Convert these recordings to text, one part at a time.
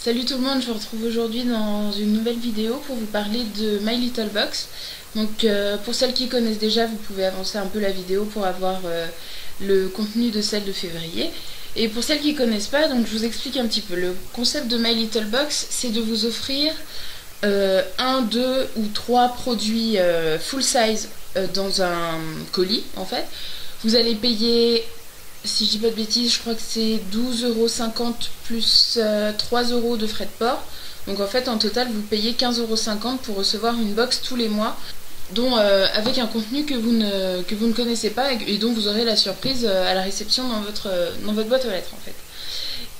Salut tout le monde, je vous retrouve aujourd'hui dans une nouvelle vidéo pour vous parler de My Little Box. Donc pour celles qui connaissent déjà, vous pouvez avancer un peu la vidéo pour avoir le contenu de celle de février. Et pour celles qui ne connaissent pas, donc je vous explique un petit peu. Le concept de My Little Box, c'est de vous offrir 1, 2 ou 3 produits full size dans un colis en fait. Vous allez payer, si je dis pas de bêtises, je crois que c'est 12,50 € plus 3 € de frais de port. Donc en fait en total vous payez 15,50 € pour recevoir une box tous les mois, dont avec un contenu que vous ne connaissez pas et dont vous aurez la surprise à la réception dans votre boîte aux lettres en fait.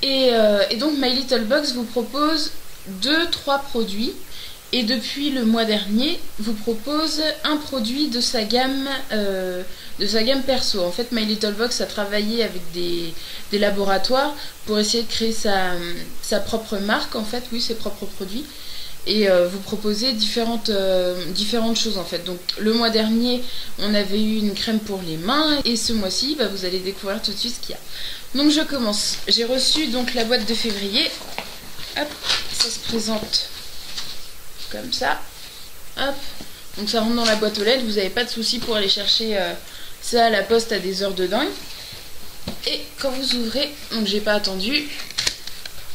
Et donc My Little Box vous propose 2-3 produits. Et depuis le mois dernier, vous propose un produit de sa gamme perso. En fait, My Little Box a travaillé avec des laboratoires pour essayer de créer sa propre marque, en fait, oui, ses propres produits. Et vous proposez différentes choses, en fait. Donc, le mois dernier, on avait eu une crème pour les mains. Et ce mois-ci, vous allez découvrir tout de suite ce qu'il y a. Donc, je commence. J'ai reçu donc la boîte de février. Hop, ça se présente comme ça, hop, donc ça rentre dans la boîte aux lettres, vous n'avez pas de souci pour aller chercher ça à la poste à des heures de dingue. Et quand vous ouvrez, donc j'ai pas attendu,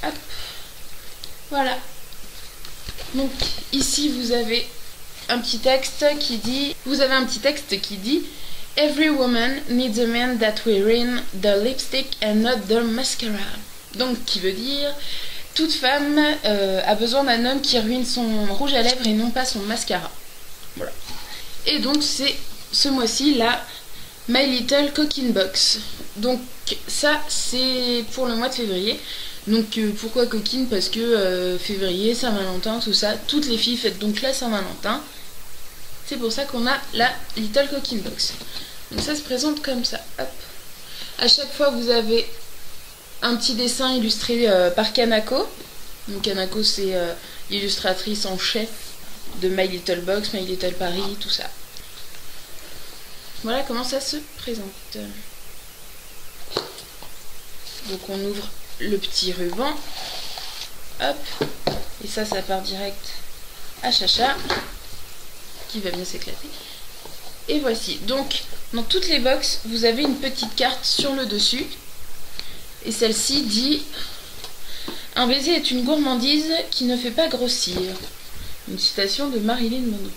hop, voilà, donc ici vous avez un petit texte qui dit, Every woman needs a man that wearing the lipstick and not the mascara. Donc qui veut dire toute femme a besoin d'un homme qui ruine son rouge à lèvres et non pas son mascara. Voilà. Et donc c'est ce mois-ci la My Little Coquine Box. Donc ça c'est pour le mois de février. Donc pourquoi coquine? Parce que février, Saint-Valentin, tout ça. Toutes les filles fêtent donc la Saint-Valentin. C'est pour ça qu'on a la Little Coquine Box. Donc ça se présente comme ça. Hop. À chaque fois vous avez un petit dessin illustré par Kanako. Donc Kanako c'est l'illustratrice en chef de My Little Box, My Little Paris, tout ça. Voilà comment ça se présente. Donc on ouvre le petit ruban. Hop. Et ça part direct à Chacha, qui va bien s'éclater. Et voici. Donc dans toutes les box, vous avez une petite carte sur le dessus. Et celle-ci dit « Un baiser est une gourmandise qui ne fait pas grossir ». Une citation de Marilyn Monroe.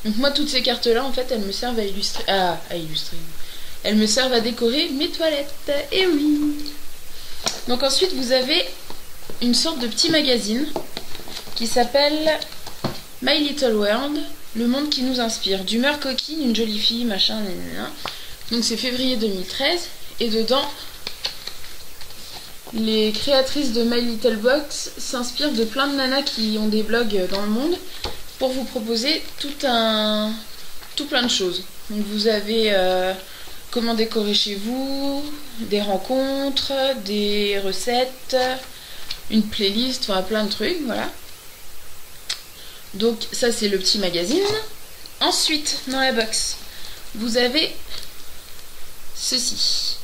Donc moi, toutes ces cartes-là, en fait, elles me servent à illustrer... Elles me servent à décorer mes toilettes. Et oui. Donc ensuite, vous avez une sorte de petit magazine qui s'appelle My Little World, le monde qui nous inspire. D'humeur coquine, une jolie fille, machin, nanana. Donc c'est février 2013. Et dedans... les créatrices de My Little Box s'inspirent de plein de nanas qui ont des blogs dans le monde pour vous proposer tout plein de choses. Donc vous avez comment décorer chez vous, des rencontres, des recettes, une playlist, enfin plein de trucs, voilà. Donc ça c'est le petit magazine. Ensuite, dans la box, vous avez ceci.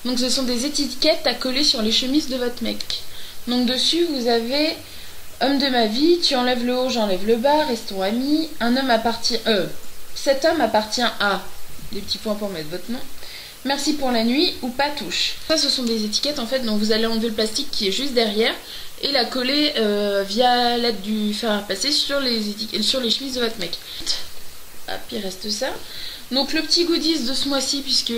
Donc ce sont des étiquettes à coller sur les chemises de votre mec. Donc dessus vous avez homme de ma vie, tu enlèves le haut, j'enlève le bas, restons amis. Un homme appartient cet homme appartient à, des petits points pour mettre votre nom. Merci pour la nuit ou pas touche. Ça ce sont des étiquettes en fait, donc vous allez enlever le plastique qui est juste derrière et la coller via l'aide du fer à repasser sur les chemises de votre mec. Hop, il reste ça. Donc le petit goodies de ce mois-ci, puisque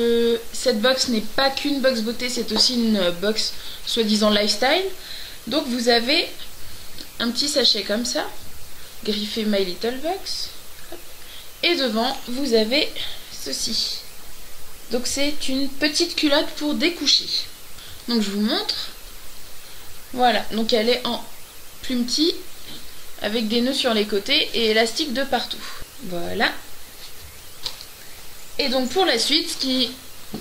cette box n'est pas qu'une box beauté, c'est aussi une box soi-disant lifestyle. Donc vous avez un petit sachet comme ça, griffé My Little Box. Et devant, vous avez ceci. Donc c'est une petite culotte pour découcher. Donc je vous montre. Voilà, donc elle est en plumetis, avec des nœuds sur les côtés et élastique de partout. Voilà. Et donc pour la suite, ce qui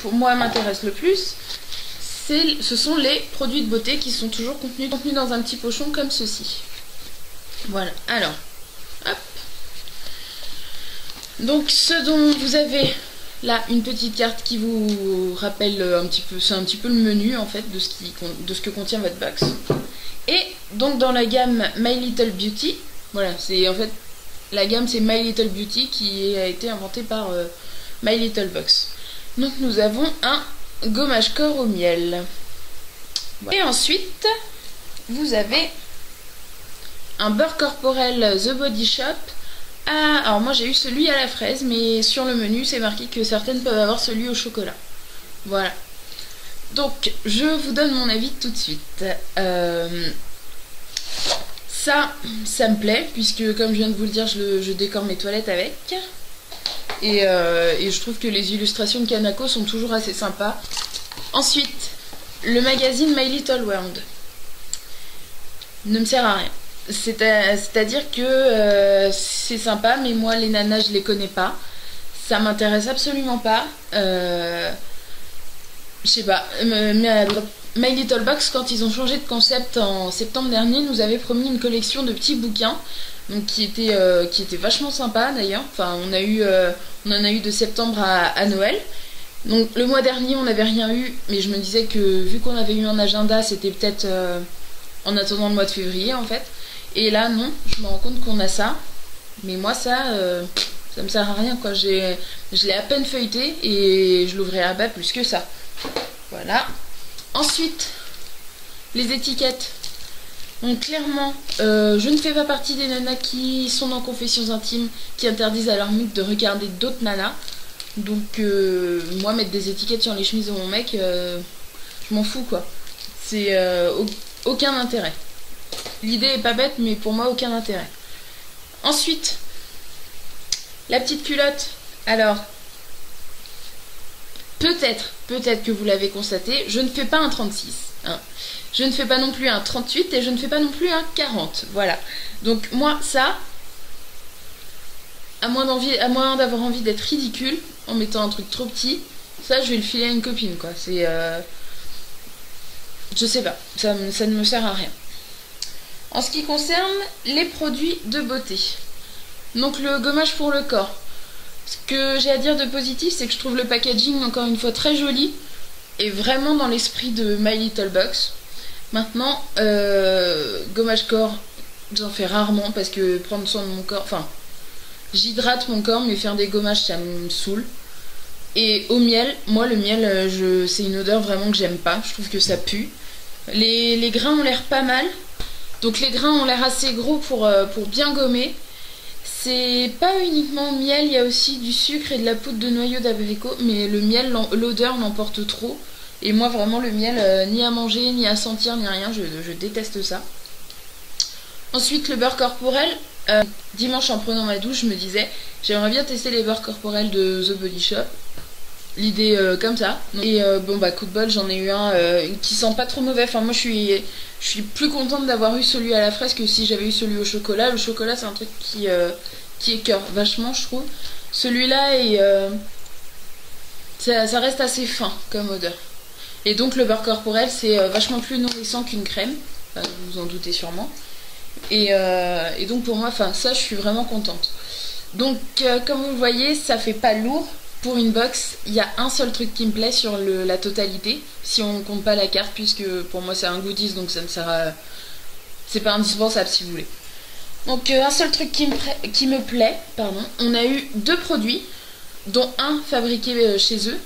pour moi m'intéresse le plus, ce sont les produits de beauté qui sont toujours contenus dans un petit pochon comme ceci. Voilà, alors, hop. Donc ce dont vous avez là une petite carte qui vous rappelle un petit peu, c'est un petit peu le menu en fait de ce que contient votre box. Et donc dans la gamme My Little Beauty. Voilà, c'est en fait la gamme, c'est My Little Beauty qui a été inventée par My Little Box. Donc nous avons un gommage corps au miel. Voilà. Et ensuite vous avez un beurre corporel The Body Shop. Ah, alors moi j'ai eu celui à la fraise, mais sur le menu c'est marqué que certaines peuvent avoir celui au chocolat. Voilà. Donc je vous donne mon avis tout de suite. Ça me plaît, puisque comme je viens de vous le dire, je décore mes toilettes avec. Et je trouve que les illustrations de Kanako sont toujours assez sympas. Ensuite, le magazine My Little World ne me sert à rien. C'est-à-dire que c'est sympa, mais moi les nanas je les connais pas. Ça m'intéresse absolument pas. Je sais pas. My Little Box, quand ils ont changé de concept en septembre dernier, nous avait promis une collection de petits bouquins, donc qui était vachement sympa d'ailleurs. Enfin, on en a eu de septembre à Noël. Donc le mois dernier on n'avait rien eu, mais je me disais que vu qu'on avait eu un agenda, c'était peut-être en attendant le mois de février en fait. Et là non, je me rends compte qu'on a ça, mais moi ça me sert à rien quoi. Je l'ai à peine feuilleté et je l'ouvrirai pas plus que ça. Voilà. Ensuite, les étiquettes. Donc clairement, je ne fais pas partie des nanas qui sont dans Confessions Intimes, qui interdisent à leur mec de regarder d'autres nanas. Donc moi mettre des étiquettes sur les chemises de mon mec, je m'en fous quoi. C'est aucun intérêt. L'idée est pas bête, mais pour moi aucun intérêt. Ensuite, la petite culotte. Alors, peut-être que vous l'avez constaté, je ne fais pas un 36. Hein. Je ne fais pas non plus un 38 et je ne fais pas non plus un 40. Voilà. Donc moi, ça, à moins d'avoir envie d'être ridicule en mettant un truc trop petit, ça je vais le filer à une copine quoi. C'est... je sais pas, ça ne me sert à rien. En ce qui concerne les produits de beauté, donc le gommage pour le corps, ce que j'ai à dire de positif, c'est que je trouve le packaging encore une fois très joli et vraiment dans l'esprit de My Little Box. Maintenant, gommage corps, j'en fais rarement parce que prendre soin de mon corps, enfin, j'hydrate mon corps, mais faire des gommages ça me saoule. Et au miel, moi le miel, c'est une odeur vraiment que j'aime pas, je trouve que ça pue. Les grains ont l'air pas mal. Donc les grains ont l'air assez gros pour bien gommer. C'est pas uniquement miel, il y a aussi du sucre et de la poudre de noyau d'abricot, mais le miel, l'odeur l'emporte trop. Et moi vraiment le miel, ni à manger, ni à sentir, ni rien, je déteste ça. Ensuite le beurre corporel. Dimanche en prenant ma douche, je me disais j'aimerais bien tester les beurres corporels de The Body Shop. L'idée comme ça. Et bon bah coup de bol, j'en ai eu un qui sent pas trop mauvais. Enfin moi je suis plus contente d'avoir eu celui à la fraise que si j'avais eu celui au chocolat. Le chocolat c'est un truc qui écœure vachement je trouve. Celui-là est ça reste assez fin comme odeur. Et donc le beurre corporel c'est vachement plus nourrissant qu'une crème. Enfin, vous vous en doutez sûrement. Et donc pour moi, enfin ça je suis vraiment contente. Donc comme vous le voyez, ça fait pas lourd. Pour une box, il y a un seul truc qui me plaît sur la totalité, si on compte pas la carte, puisque pour moi c'est un goodies, donc ça ne sert à... c'est pas indispensable si vous voulez. Donc un seul truc qui me plaît, pardon. On a eu 2 produits, dont un fabriqué chez eux.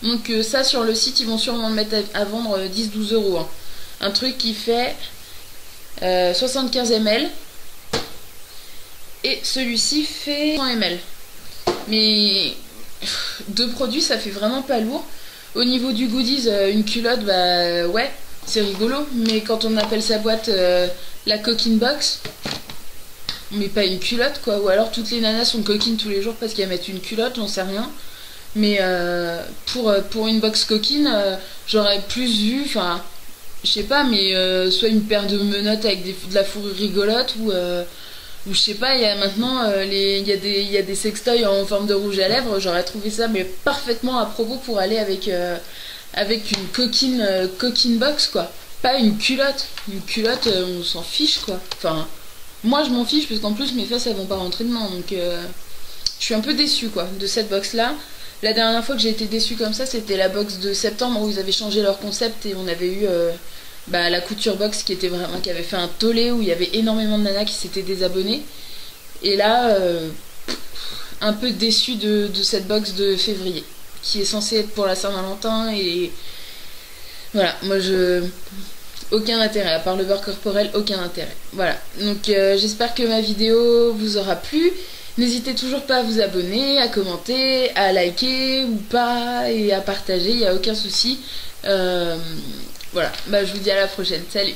Donc ça sur le site, ils vont sûrement le mettre à vendre 10-12 €. Hein. Un truc qui fait 75 ml. Et celui-ci fait 100 ml. Mais... 2 produits ça fait vraiment pas lourd. Au niveau du goodies, une culotte, bah ouais c'est rigolo, mais quand on appelle sa boîte la coquine box, mais pas une culotte quoi. Ou alors toutes les nanas sont coquines tous les jours parce qu'elles mettent une culotte, j'en sais rien. Mais pour une box coquine, j'aurais plus vu, enfin je sais pas, mais soit une paire de menottes avec de la fourrure rigolote ou je sais pas, il y a maintenant il y a des sextoys en forme de rouge à lèvres. J'aurais trouvé ça mais parfaitement à propos pour aller avec une coquine box quoi. Pas une culotte. Une culotte, on s'en fiche quoi. Enfin, moi je m'en fiche parce qu'en plus mes fesses elles vont pas rentrer dedans. Donc je suis un peu déçue quoi de cette box là. La dernière fois que j'ai été déçue comme ça, c'était la box de septembre où ils avaient changé leur concept et on avait eu la couture box qui avait fait un tollé où il y avait énormément de nanas qui s'étaient désabonnées. Et là, un peu déçu de cette box de février, qui est censée être pour la Saint-Valentin, et voilà, moi aucun intérêt, à part le beurre corporel, aucun intérêt. Voilà, donc j'espère que ma vidéo vous aura plu. N'hésitez toujours pas à vous abonner, à commenter, à liker ou pas, et à partager, il n'y a aucun souci. Voilà, je vous dis à la prochaine, salut!